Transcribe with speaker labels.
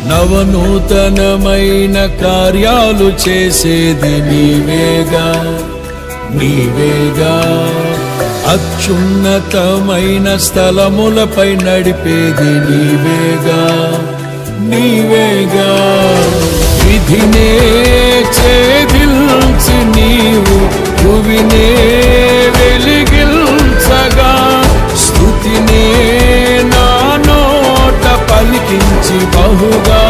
Speaker 1: నవనూతనమైన కార్యాలు చేసేది నీవేగా నీవేగా. అత్యున్నతమైన స్థలములపై నడిపేది నీవేగా నీవేగా. విధినే ఛేదించి నీవు భువినే వెలిగించగా, స్తుతినే నా నోట పలికించి బహుగా